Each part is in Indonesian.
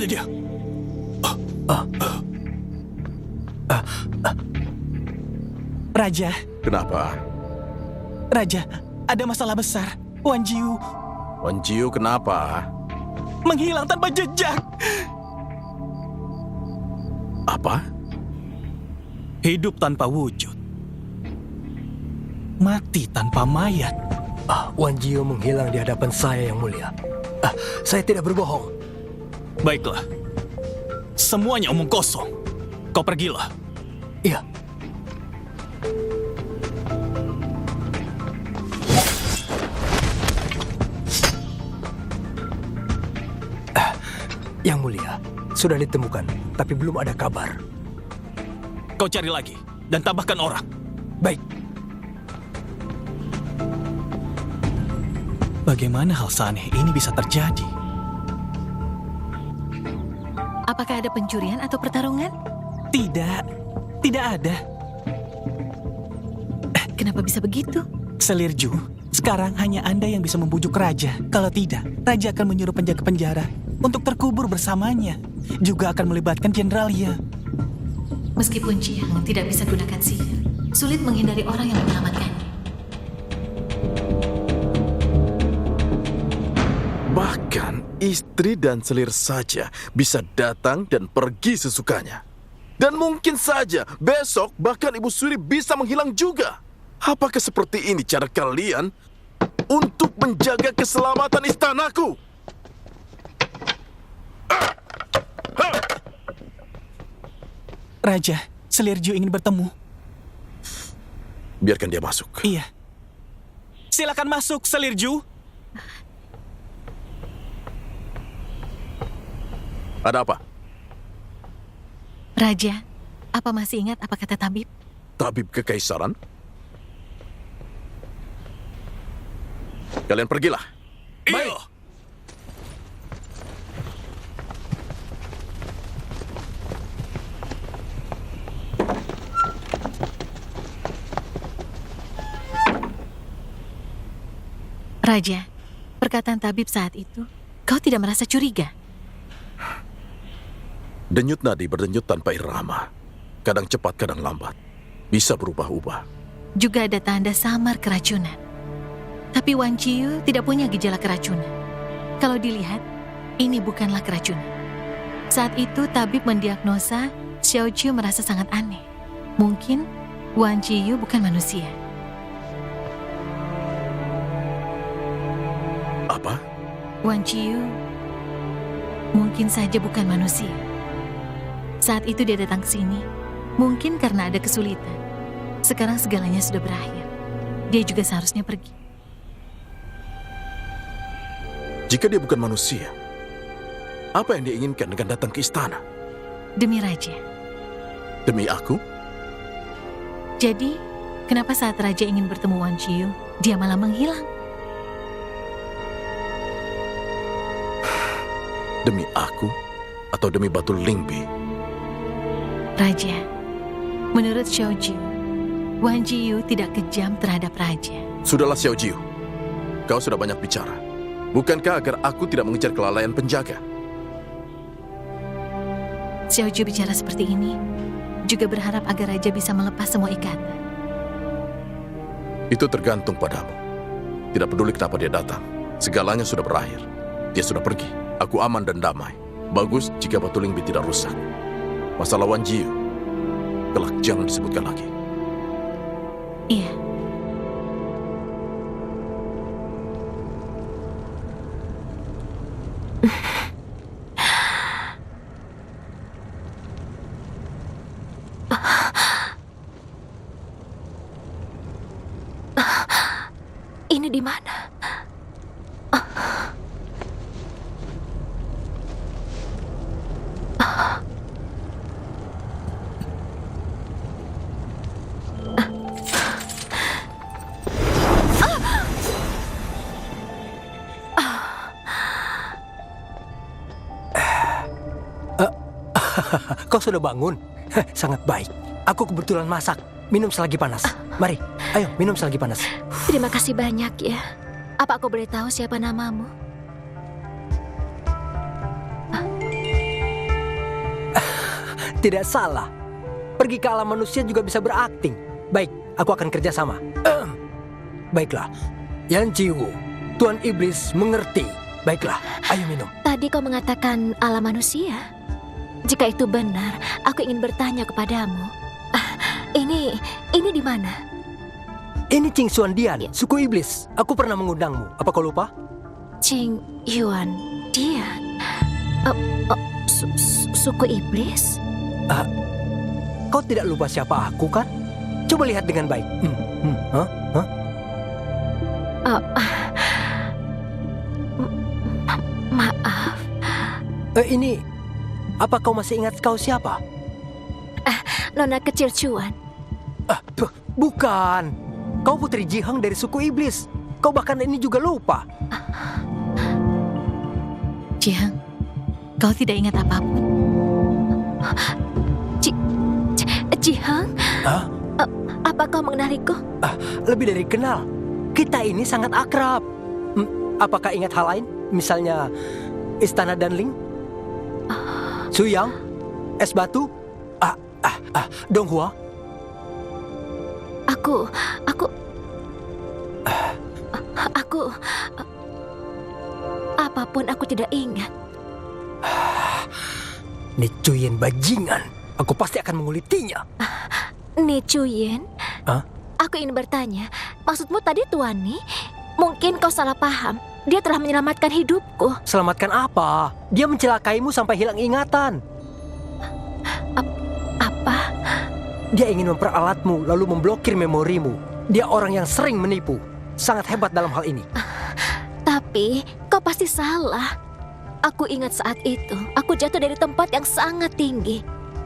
Mana dia? Raja, Kenapa? Raja, ada masalah besar. Wan Jiu Wan Jiu kenapa? menghilang tanpa jejak. Apa? Hidup tanpa wujud. Mati tanpa mayat. Wan Jiu menghilang di hadapan saya, Yang Mulia. Saya tidak berbohong. Baiklah. Semuanya omong kosong. Kau pergilah. Iya. Yang Mulia, sudah ditemukan, tapi belum ada kabar. Kau cari lagi dan tambahkan orang. Baik. Bagaimana hal seaneh ini bisa terjadi? Apakah ada pencurian atau pertarungan? Tidak, tidak ada. Kenapa bisa begitu? Selirju, sekarang hanya Anda yang bisa membujuk Raja. Kalau tidak, Raja akan menyuruh penjaga penjara untuk terkubur bersamanya. Juga akan melibatkan Jenderal Ye. Meskipun Jiang tidak bisa gunakan sihir, sulit menghindari orang yang menyelamatkannya. Bahkan istri dan selir saja bisa datang dan pergi sesukanya. Dan mungkin saja besok bahkan Ibu Suri bisa menghilang juga. Apakah seperti ini cara kalian untuk menjaga keselamatan istanaku? Raja, Selirju ingin bertemu. Biarkan dia masuk. Iya. Silakan masuk, Selirju. Ada apa? Raja, apa masih ingat apa kata tabib? Tabib kekaisaran? Kalian pergilah. Iya. Raja, perkataan tabib saat itu, kau tidak merasa curiga? Denyut nadi berdenyut tanpa irama. Kadang cepat, kadang lambat. Bisa berubah-ubah. Juga ada tanda samar keracunan. Tapi Wan Jiu tidak punya gejala keracunan. Kalau dilihat, ini bukanlah keracunan. Saat itu tabib mendiagnosa Xiao Jiu merasa sangat aneh. Mungkin Wan Jiu bukan manusia. Apa? Wan Jiu mungkin saja bukan manusia. Saat itu dia datang ke sini, mungkin karena ada kesulitan. Sekarang segalanya sudah berakhir. Dia juga seharusnya pergi. Jika dia bukan manusia, apa yang dia inginkan dengan datang ke istana? Demi Raja. Demi aku? Jadi, kenapa saat Raja ingin bertemu Wan Jiu, dia malah menghilang? Demi aku atau demi batu Lingbi? Raja, menurut Xiao Jiu, Wan Jiu tidak kejam terhadap Raja. Sudahlah Xiao Jiu, kau sudah banyak bicara. Bukankah agar aku tidak mengejar kelalaian penjaga? Xiao Jiu bicara seperti ini, juga berharap agar Raja bisa melepas semua ikatan. Itu tergantung padamu. Tidak peduli kenapa dia datang. Segalanya sudah berakhir. Dia sudah pergi. Aku aman dan damai. Bagus jika batu Lingbi tidak rusak. Masalah Wan Jiu, kelak jangan disebutkan lagi. Iya. Ini di mana? Kau sudah bangun? Sangat baik. Aku kebetulan masak. Minum selagi panas. Mari, ayo minum selagi panas. Terima kasih banyak ya. Apa aku boleh tahu siapa namamu? Tidak salah. Pergi ke alam manusia juga bisa berakting. Baik, aku akan kerjasama. Baiklah, Yan Jiwo, Tuan Iblis mengerti. Baiklah, ayo minum. Tadi kau mengatakan alam manusia. Jika itu benar, aku ingin bertanya kepadamu. Ini di mana? Ini Ching Xuan Dian, suku iblis. Aku pernah mengundangmu. Apa kau lupa? Ching Yuan Dian. Suku iblis? Kau tidak lupa siapa aku kan? Coba lihat dengan baik. Maaf. Ini, apa kau masih ingat kau siapa? Nona kecil Chuan. Bukan. Kau putri Jihang dari suku iblis. Kau bahkan ini juga lupa. Jiang, kau tidak ingat apapun. Jihang? Apa kau mengenaliku? Lebih dari kenal. Kita ini sangat akrab. Apakah ingat hal lain? Misalnya Istana Danling? Suyang? Es batu? Donghua? Apapun aku tidak ingat. Nicuyin bajingan. Aku pasti akan mengulitinya. Nicuyin? Aku ingin bertanya, maksudmu tadi Tuani? Mungkin kau salah paham. Dia telah menyelamatkan hidupku. Selamatkan apa? Dia mencelakaimu sampai hilang ingatan. Apa? Dia ingin memperalatmu lalu memblokir memorimu. Dia orang yang sering menipu. Sangat hebat dalam hal ini. Tapi kau pasti salah. Aku ingat saat itu, aku jatuh dari tempat yang sangat tinggi.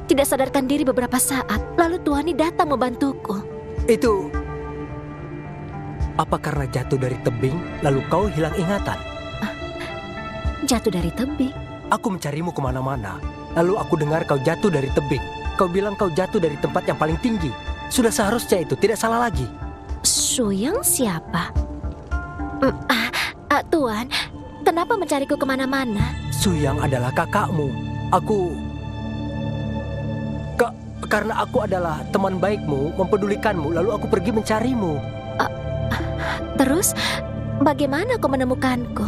Tidak sadarkan diri beberapa saat, lalu Tuani datang membantuku. Itu... Apa karena jatuh dari tebing, lalu kau hilang ingatan? Jatuh dari tebing? Aku mencarimu kemana-mana, lalu aku dengar kau jatuh dari tebing. Kau bilang kau jatuh dari tempat yang paling tinggi. Sudah seharusnya itu, tidak salah lagi. Suyang siapa? Tuan, kenapa mencariku kemana-mana? Suyang adalah kakakmu. Karena aku adalah teman baikmu, mempedulikanmu, lalu aku pergi mencarimu. Terus, bagaimana kau menemukanku?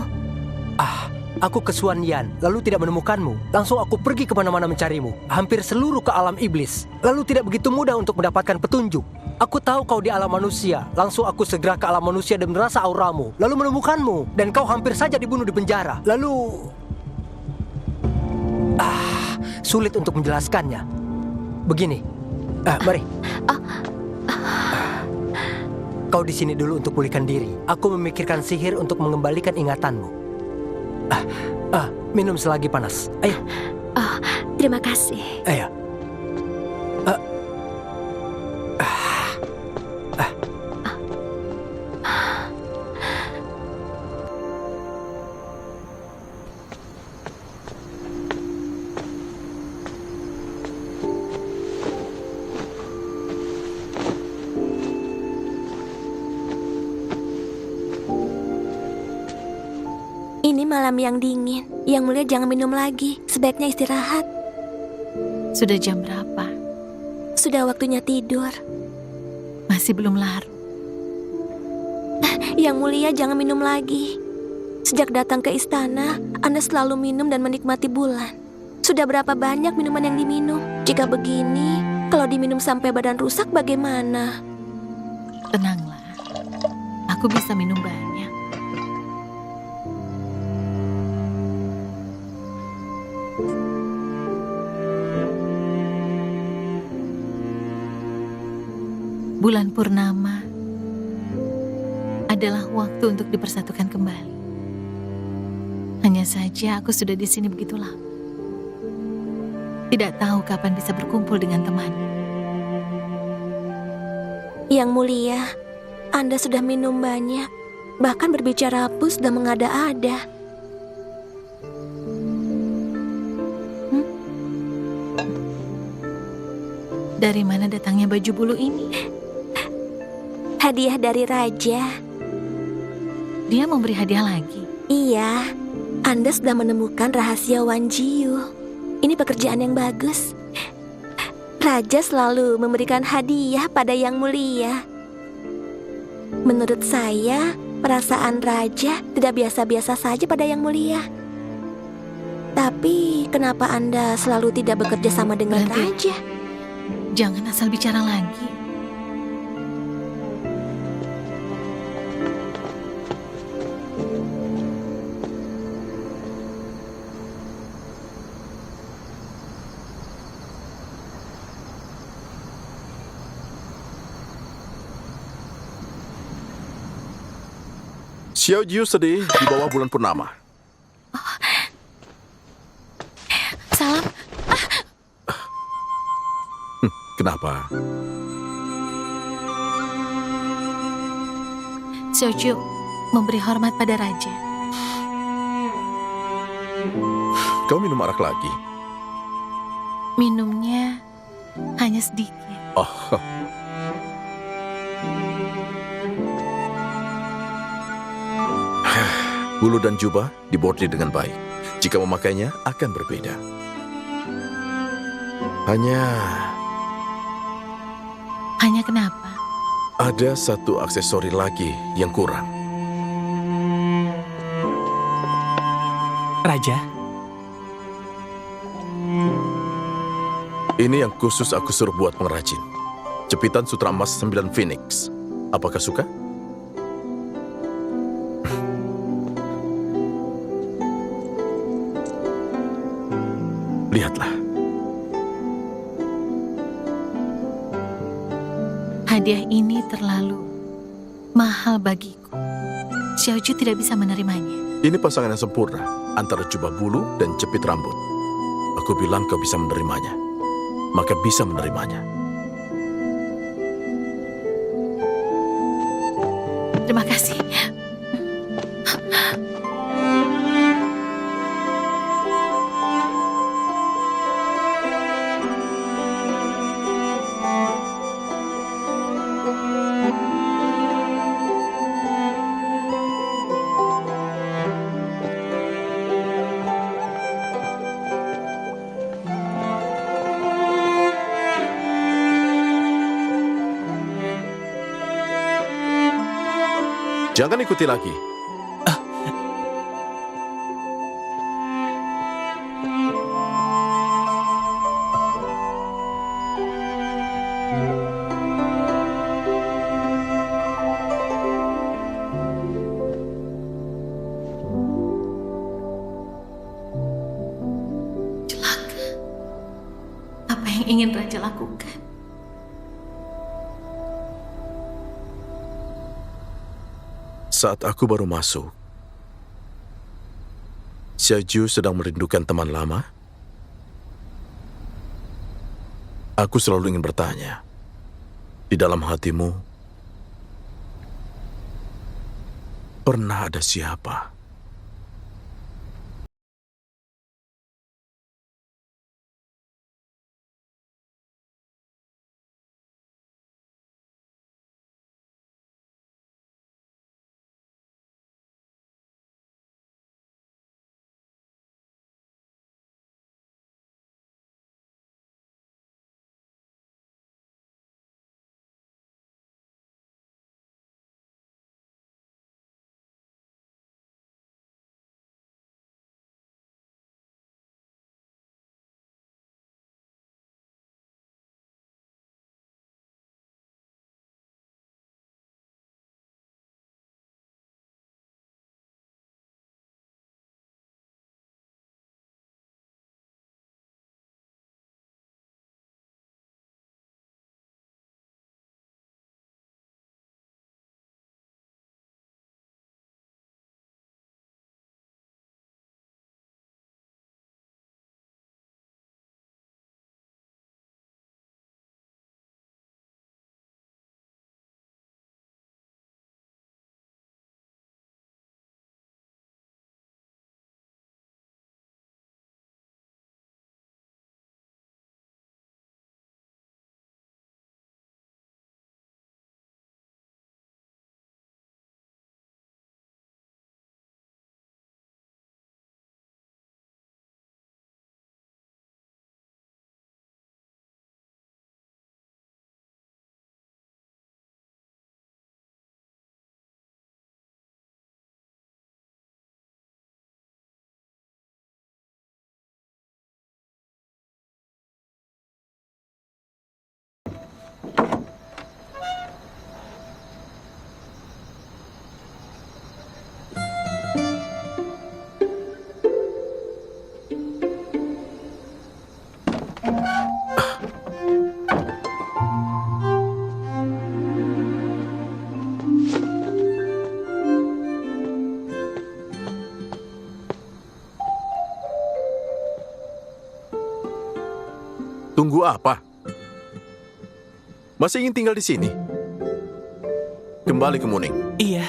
Aku ke Xuan Yan, lalu tidak menemukanmu. Langsung aku pergi kemana-mana mencarimu. Hampir seluruh ke alam iblis. Lalu tidak begitu mudah untuk mendapatkan petunjuk. Aku tahu kau di alam manusia. Langsung aku segera ke alam manusia dan merasa auramu. Lalu menemukanmu. Dan kau hampir saja dibunuh di penjara. Lalu... sulit untuk menjelaskannya. Begini. Mari. Kau di sini dulu untuk pulihkan diri. Aku memikirkan sihir untuk mengembalikan ingatanmu. Minum selagi panas. Ayo. Terima kasih. Ayo. Ini malam yang dingin. Yang Mulia jangan minum lagi. Sebaiknya istirahat. Sudah jam berapa? Sudah waktunya tidur. Masih belum larut. Yang Mulia jangan minum lagi. Sejak datang ke istana, Anda selalu minum dan menikmati bulan. Sudah berapa banyak minuman yang diminum? Jika begini, kalau diminum sampai badan rusak bagaimana? Tenanglah. Aku bisa minum banyak. Bulan purnama adalah waktu untuk dipersatukan kembali. Hanya saja aku sudah di sini begitu lama. Tidak tahu kapan bisa berkumpul dengan teman. Yang Mulia, Anda sudah minum banyak. Bahkan berbicara pun sudah mengada-ada. Dari mana datangnya baju bulu ini? Hadiah dari Raja. Dia memberi hadiah lagi? Iya, Anda sudah menemukan rahasia Wan Jiu. Ini pekerjaan yang bagus. Raja selalu memberikan hadiah pada Yang Mulia. Menurut saya, perasaan Raja tidak biasa-biasa saja pada Yang Mulia. Tapi, kenapa Anda selalu tidak bekerja sama dengan Berhenti. Raja? Jangan asal bicara lagi. Xiao Jiu sedih di bawah bulan purnama. Salam, Kenapa? Xiaoju memberi hormat pada Raja. Kau minum arak lagi? Minumnya hanya sedikit. Oh, bulu dan jubah dibordir dengan baik. Jika memakainya akan berbeda. Hanya kenapa? Ada satu aksesori lagi yang kurang. Raja, Ini yang khusus aku suruh buat pengrajin. Jepitan sutra emas 9 Phoenix. Apakah suka? Lihatlah. Hadiah ini terlalu mahal bagiku. Xiaoju tidak bisa menerimanya. Ini pasangan yang sempurna antara jubah bulu dan jepit rambut. Aku bilang kau bisa menerimanya. Maka bisa menerimanya. Terima kasih. Jangan ikuti lagi. Celaka. Apa yang ingin Raja lakukan? Saat aku baru masuk, Xiaoju sedang merindukan teman lama. Aku selalu ingin bertanya, di dalam hatimu, pernah ada siapa? Tunggu apa? Masih ingin tinggal di sini? Kembali ke Muning. Iya.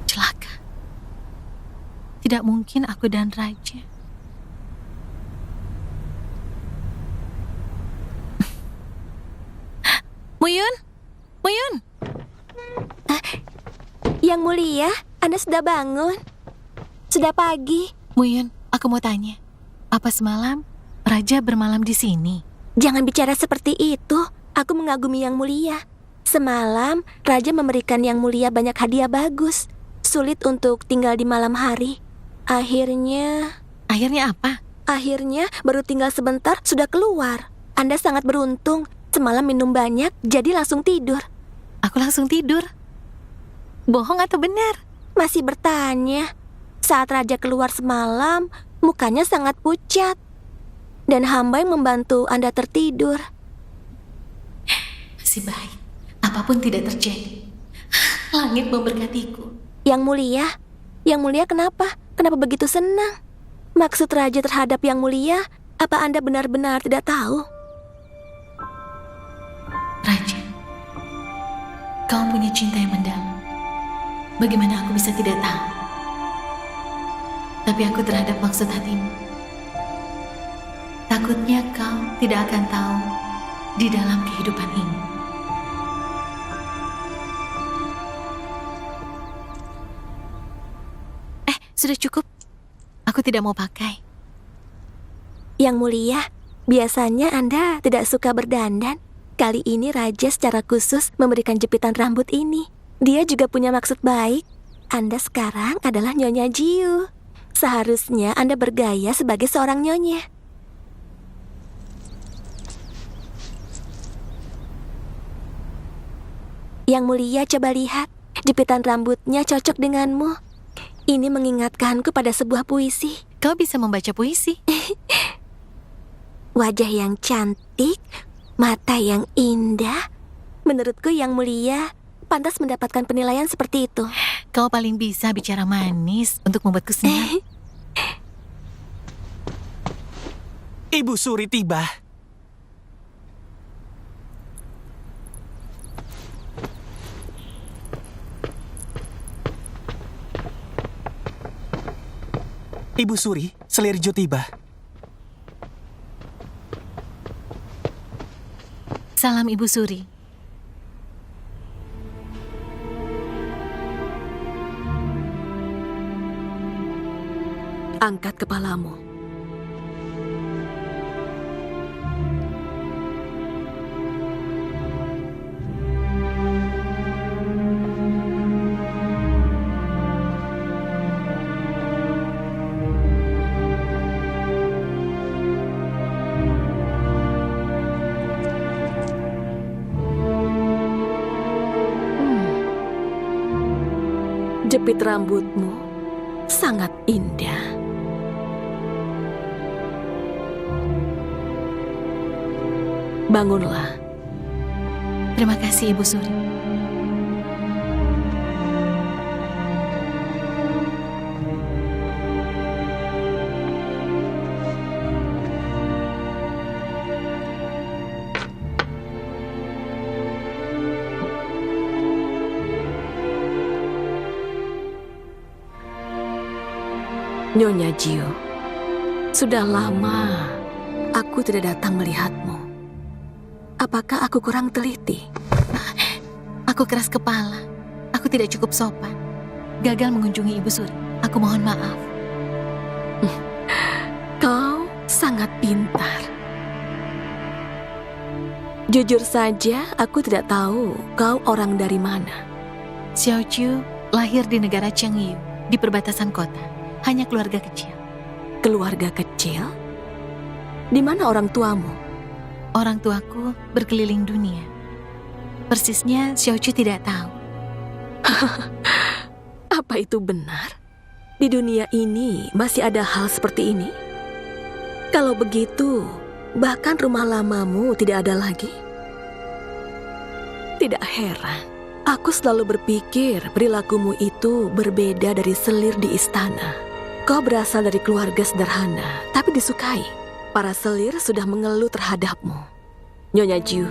Celaka. Tidak mungkin aku dan Raja. Muyun, Muyun. Yang mulia, Anda sudah bangun? Sudah pagi. Muyun, aku mau tanya. Apa semalam Raja bermalam di sini? Jangan bicara seperti itu. Aku mengagumi Yang Mulia. Semalam, Raja memberikan Yang Mulia banyak hadiah bagus. Sulit untuk tinggal di malam hari. Akhirnya apa? Akhirnya baru tinggal sebentar sudah keluar. Anda sangat beruntung. Semalam minum banyak, jadi langsung tidur. Aku langsung tidur. Bohong atau benar? Masih bertanya. Saat Raja keluar semalam, mukanya sangat pucat. Dan hamba yang membantu Anda tertidur. Masih baik. Apapun tidak terjadi. Langit memberkatiku. Yang Mulia kenapa? Kenapa begitu senang? Maksud Raja terhadap Yang Mulia, apa Anda benar-benar tidak tahu? Raja, kau punya cinta yang mendalam. Bagaimana aku bisa tidak tahu? Tapi aku terhadap maksud hatimu. Takutnya kau tidak akan tahu di dalam kehidupan ini. Sudah cukup. Aku tidak mau pakai. Yang Mulia, biasanya Anda tidak suka berdandan. Kali ini Raja secara khusus memberikan jepitan rambut ini. Dia juga punya maksud baik. Anda sekarang adalah Nyonya Jiu. Seharusnya Anda bergaya sebagai seorang nyonya. Yang Mulia, coba lihat. Jepitan rambutnya cocok denganmu. Ini mengingatkanku pada sebuah puisi. Kau bisa membaca puisi? Wajah yang cantik, mata yang indah. Menurutku Yang Mulia pantas mendapatkan penilaian seperti itu. Kau paling bisa bicara manis untuk membuatku senang. Ibu Suri tiba. Ibu Suri, Selirjo tiba. Salam Ibu Suri. Angkat kepalamu. Jepit rambutmu sangat indah. Bangunlah. Terima kasih Ibu Suri. Nyonya Jiu, sudah lama aku tidak datang melihatmu. Apakah aku kurang teliti? Aku keras kepala. Aku tidak cukup sopan. Gagal mengunjungi Ibu Suri. Aku mohon maaf. Kau sangat pintar. Jujur saja, aku tidak tahu kau orang dari mana. Xiao Chu lahir di negara Chengyu, di perbatasan kota. Hanya keluarga kecil. Keluarga kecil? Di mana orang tuamu? Orang tuaku berkeliling dunia. Persisnya Xiao Chu tidak tahu. Apa itu benar? Di dunia ini masih ada hal seperti ini? Kalau begitu, bahkan rumah lamamu tidak ada lagi? Tidak heran. Aku selalu berpikir perilakumu itu berbeda dari selir di istana. Kau berasal dari keluarga sederhana, tapi disukai. Para selir sudah mengeluh terhadapmu. Nyonya Ju,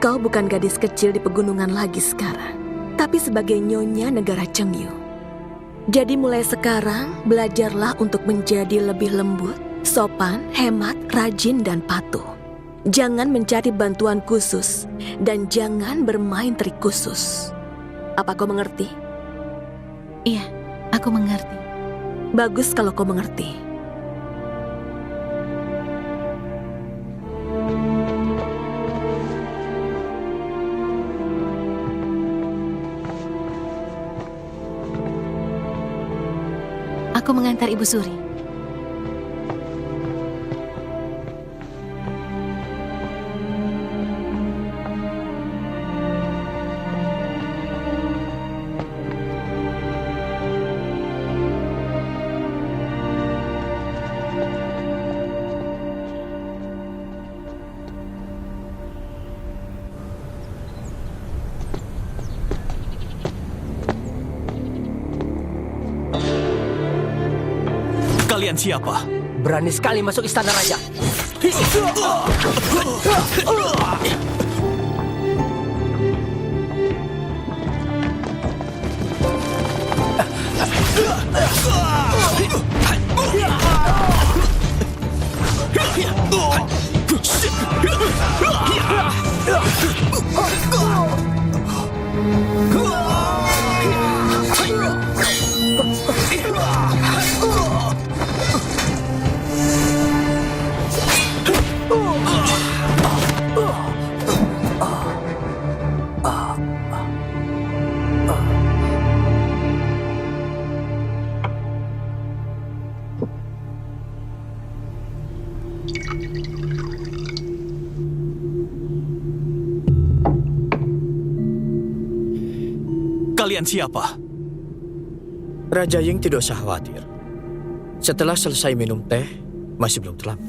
kau bukan gadis kecil di pegunungan lagi sekarang, tapi sebagai nyonya negara Chengyu. Jadi mulai sekarang, belajarlah untuk menjadi lebih lembut, sopan, hemat, rajin, dan patuh. Jangan mencari bantuan khusus, dan jangan bermain trik khusus. Apa kau mengerti? Iya, aku mengerti. Bagus kalau kau mengerti. Aku mengantar Ibu Suri. Kalian siapa? Berani sekali masuk istana raja. Kalian siapa? Raja Ying tidak usah khawatir. Setelah selesai minum teh, masih belum terlambat.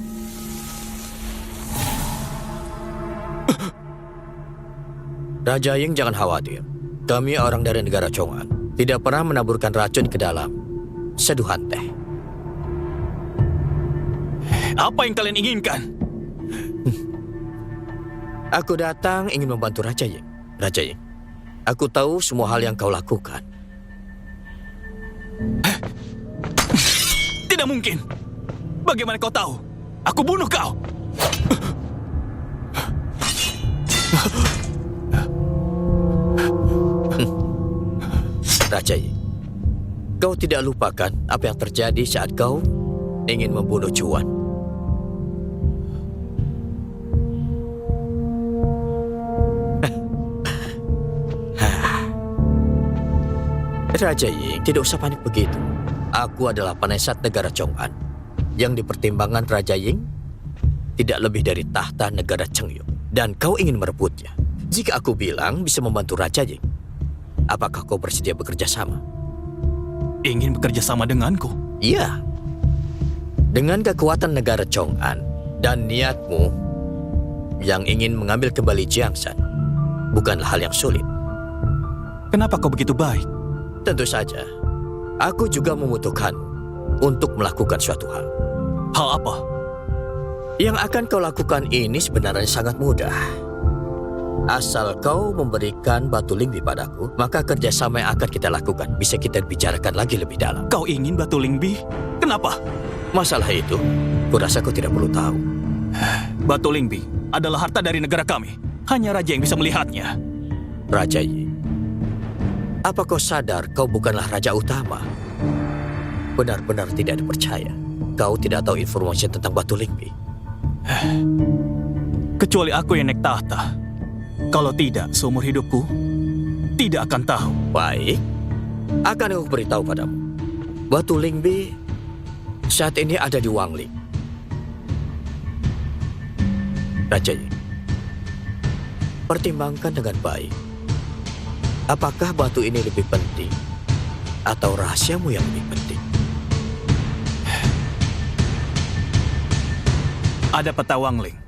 Raja Ying jangan khawatir. Kami orang dari negara Chong'an. Tidak pernah menaburkan racun ke dalam seduhan teh. Apa yang kalian inginkan? Aku datang ingin membantu Raja Ying. Raja Ying, aku tahu semua hal yang kau lakukan. Tidak mungkin. Bagaimana kau tahu? Aku bunuh kau. Raja Ying, kau tidak lupakan apa yang terjadi saat kau ingin membunuh Chuan? Raja Ying, tidak usah panik begitu. Aku adalah penesat negara Chong'an. Yang dipertimbangkan Raja Ying tidak lebih dari tahta negara Chengyu. Dan kau ingin merebutnya. Jika aku bilang bisa membantu Raja Ying, apakah kau bersedia bekerja sama? Ingin bekerja sama denganku? Iya. Dengan kekuatan negara Chong'an dan niatmu yang ingin mengambil kembali Jiangsan, bukanlah hal yang sulit. Kenapa kau begitu baik? Tentu saja, aku juga membutuhkanmu untuk melakukan suatu hal. Hal apa? Yang akan kau lakukan ini sebenarnya sangat mudah. Asal kau memberikan batu lingbi padaku, maka kerjasama yang akan kita lakukan bisa kita bicarakan lagi lebih dalam. Kau ingin batu lingbi? Kenapa? Masalah itu, kurasa kau tidak perlu tahu. Batu lingbi adalah harta dari negara kami. Hanya raja yang bisa melihatnya. Raja Yi, apa kau sadar kau bukanlah raja utama? Benar-benar tidak dipercaya. Kau tidak tahu informasi tentang batu lingbi. Kecuali aku yang naik tahta. Kalau tidak, seumur hidupku tidak akan tahu. Baik, akan aku beritahu padamu. Batu Lingbi saat ini ada di Wangling. Raja Ying, pertimbangkan dengan baik. Apakah batu ini lebih penting atau rahasiamu yang lebih penting? Ada peta Wangling.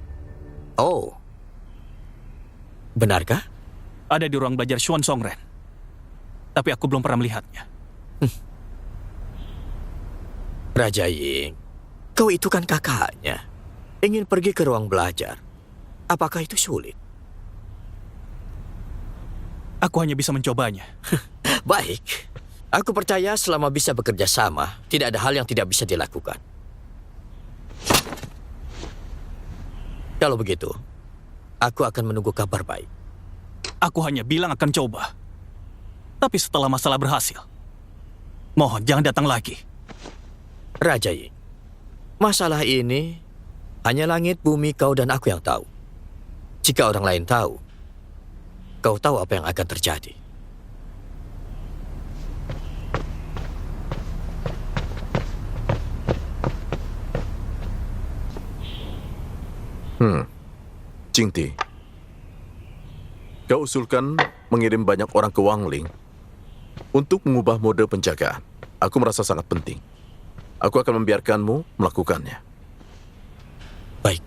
Oh, benarkah? Ada di ruang belajar Xuan Songren. Tapi aku belum pernah melihatnya. Raja Ying, kau itu kan kakaknya. Ingin pergi ke ruang belajar. Apakah itu sulit? Aku hanya bisa mencobanya. Baik, aku percaya selama bisa bekerja sama, tidak ada hal yang tidak bisa dilakukan. Kalau begitu, aku akan menunggu kabar baik. Aku hanya bilang akan coba. Tapi setelah masalah berhasil, mohon jangan datang lagi. Raja Ying, masalah ini hanya langit, bumi, kau dan aku yang tahu. Jika orang lain tahu, kau tahu apa yang akan terjadi. Jingti, kau usulkan mengirim banyak orang ke Wangling untuk mengubah mode penjagaan. Aku merasa sangat penting. Aku akan membiarkanmu melakukannya. Baik.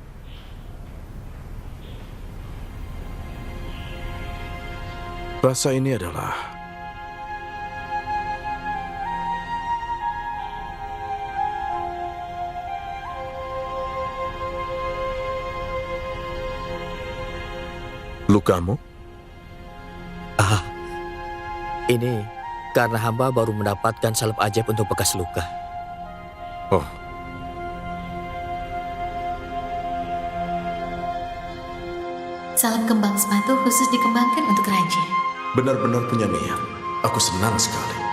Rasa ini adalah lukamu? Ini karena hamba baru mendapatkan salep ajaib untuk bekas luka. Oh, Salep kembang sepatu khusus dikembangkan untuk raja. benar-benar punya niat. Aku senang sekali.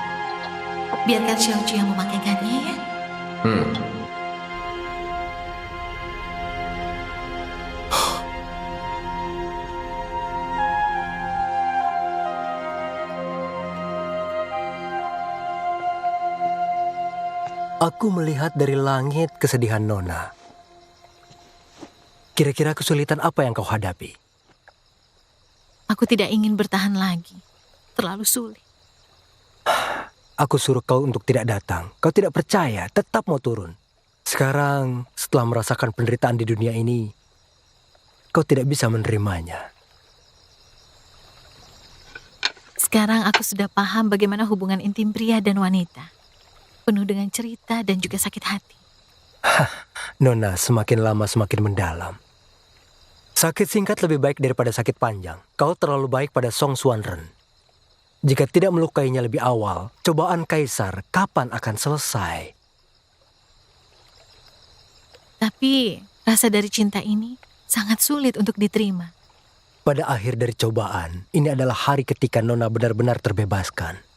Biarkan Xiaoju yang memakaikannya ya. Aku melihat dari langit kesedihan Nona. Kira-kira kesulitan apa yang kau hadapi? Aku tidak ingin bertahan lagi. Terlalu sulit. Aku suruh kau untuk tidak datang. Kau tidak percaya, tetap mau turun. Sekarang, setelah merasakan penderitaan di dunia ini, kau tidak bisa menerimanya. Sekarang aku sudah paham bagaimana hubungan intim pria dan wanita. Penuh dengan cerita dan juga sakit hati. Nona, semakin lama semakin mendalam. Sakit singkat lebih baik daripada sakit panjang. Kau terlalu baik pada Song Xuanren. Jika tidak melukainya lebih awal, cobaan kaisar kapan akan selesai? Tapi rasa dari cinta ini sangat sulit untuk diterima. Pada akhir dari cobaan, ini adalah hari ketika Nona benar-benar terbebaskan.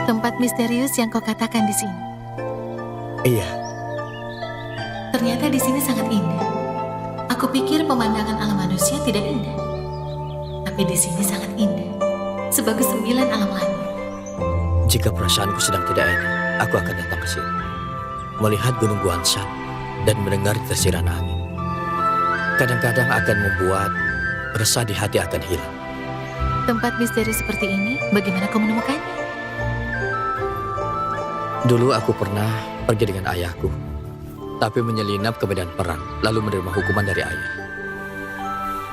Tempat misterius yang kau katakan di sini. Iya, Ternyata di sini sangat indah. Aku pikir pemandangan alam manusia tidak indah. Tapi di sini sangat indah. Sebagus 9 alam langit. jika perasaanku sedang tidak enak, aku akan datang ke sini. Melihat Gunung Guanshan dan mendengar tersiran angin. Kadang-kadang akan membuat resah di hati akan hilang. Tempat misterius seperti ini, bagaimana kau menemukannya? Dulu aku pernah pergi dengan ayahku, tapi menyelinap ke medan perang, lalu menerima hukuman dari ayah.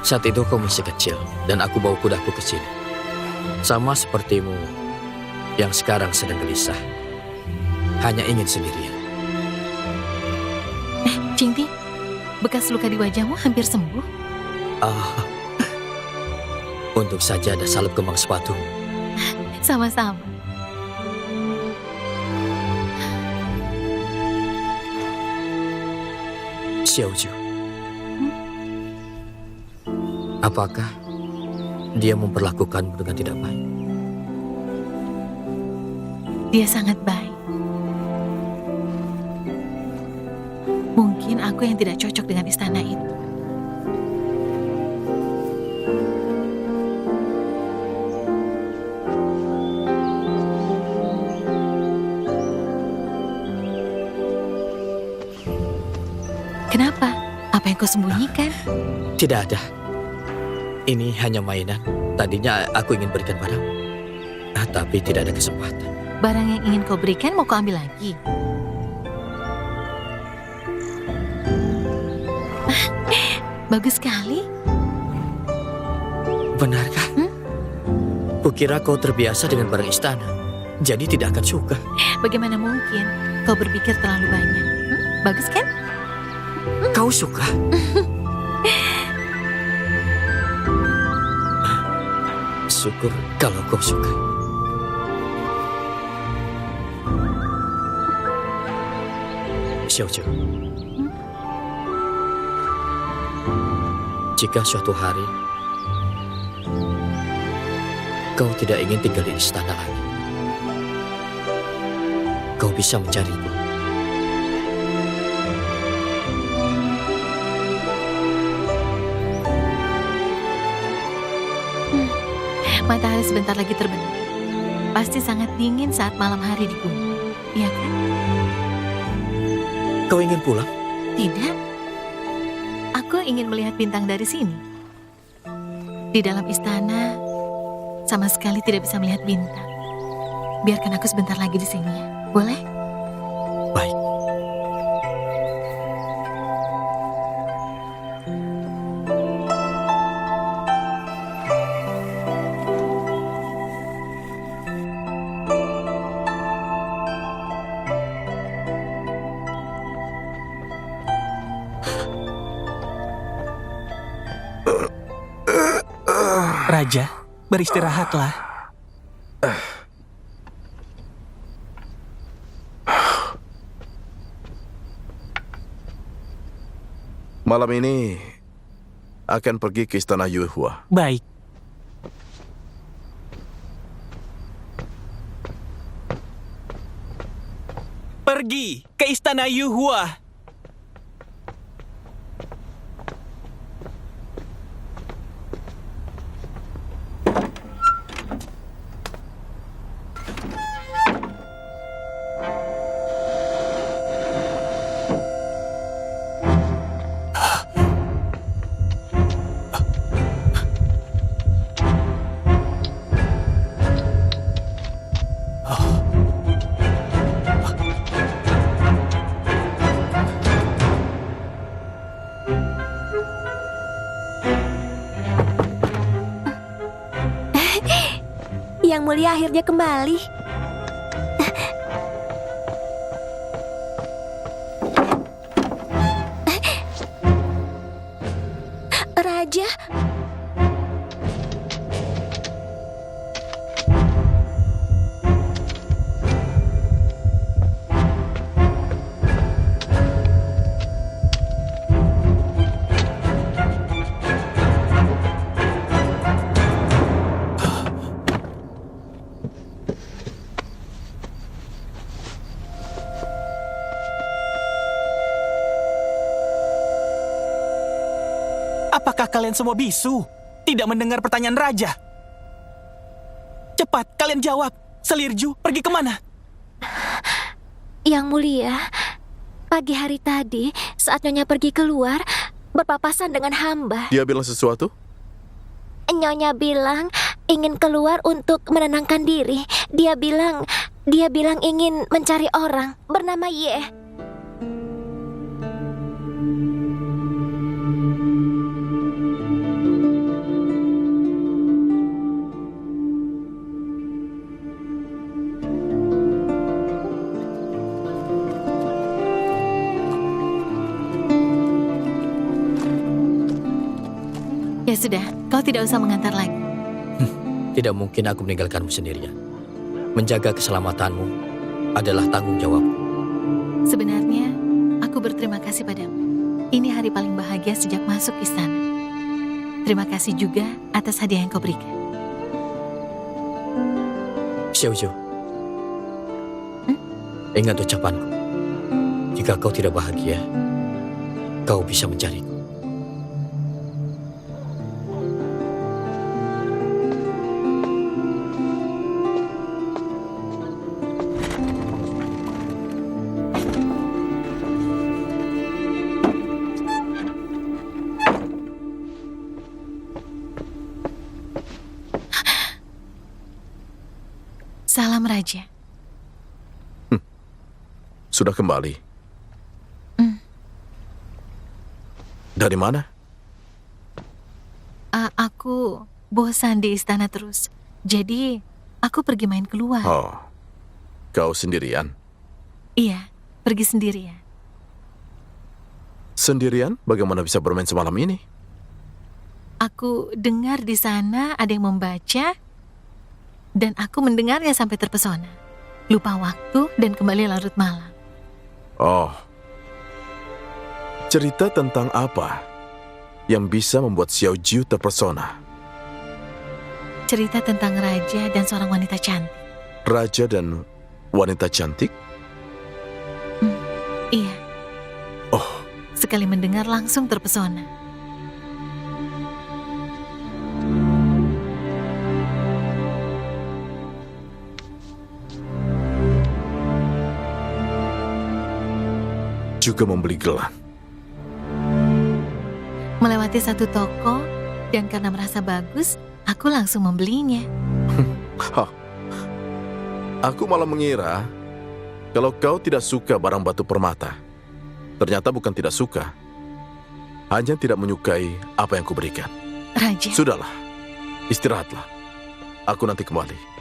Saat itu kau masih kecil, dan aku bawa kudaku ke sini. Sama sepertimu yang sekarang sedang gelisah, hanya ingin sendirian. Jingti, Bekas luka di wajahmu hampir sembuh. Ah, untung saja ada salep kembang sepatu. Sama-sama. Xiaoju. Apakah dia memperlakukanmu dengan tidak baik? Dia sangat baik. Mungkin aku yang tidak cocok dengan istana itu. Kenapa? Apa yang kau sembunyikan? Tidak ada. Ini hanya mainan. Tadinya aku ingin berikan padamu. Tapi tidak ada kesempatan. Barang yang ingin kau berikan mau kau ambil lagi. Bagus sekali. Benarkah? Kukira kau terbiasa dengan barang istana. Jadi tidak akan suka. Bagaimana mungkin? Kau berpikir terlalu banyak. Bagus kan? Kau suka? Syukur kalau kau suka. Xiaoju. Jika suatu hari kau tidak ingin tinggal di istana lagi, kau bisa mencariku. Matahari sebentar lagi terbenam. Pasti sangat dingin saat malam hari di gunung. Iya kan? Kau ingin pulang? Tidak. Aku ingin melihat bintang dari sini. Di dalam istana, sama sekali tidak bisa melihat bintang. Biarkan aku sebentar lagi di sini ya. Boleh? Baik. Raja, beristirahatlah. Malam ini akan pergi ke istana Yuehua. Baik. Pergi ke istana Yuehua. Yang Mulia akhirnya kembali. Raja, apakah kalian semua bisu? Tidak mendengar pertanyaan raja? Cepat, kalian jawab. Selirju pergi kemana? Yang Mulia, pagi hari tadi saat Nyonya pergi keluar, berpapasan dengan hamba. Dia bilang sesuatu? Nyonya bilang ingin keluar untuk menenangkan diri. Dia bilang ingin mencari orang bernama Ye. sudah, kau tidak usah mengantar lagi. Tidak mungkin aku meninggalkanmu sendirian. Menjaga keselamatanmu adalah tanggung jawabku. Sebenarnya, aku berterima kasih padamu. Ini hari paling bahagia sejak masuk istana. Terima kasih juga atas hadiah yang kau berikan. Xiaoju, ingat ucapanku. Jika kau tidak bahagia, kau bisa mencariku. Salam Raja. Sudah kembali. Dari mana? Aku bosan di istana terus. Jadi, aku pergi main keluar. Oh, kau sendirian? Iya, pergi sendirian. Sendirian? Bagaimana bisa bermain semalam ini? Aku dengar di sana ada yang membaca, dan aku mendengarnya sampai terpesona. Lupa waktu dan kembali larut malam. Oh, cerita tentang apa yang bisa membuat Xiao Jiu terpesona? Cerita tentang raja dan seorang wanita cantik. Raja dan wanita cantik? Iya. Oh, Sekali mendengar langsung terpesona. juga membeli gelang. Melewati satu toko, dan karena merasa bagus, aku langsung membelinya. Hah. Aku malah mengira kalau kau tidak suka barang batu permata. Ternyata bukan tidak suka, hanya tidak menyukai apa yang kuberikan. Raja. Sudahlah, istirahatlah. Aku nanti kembali.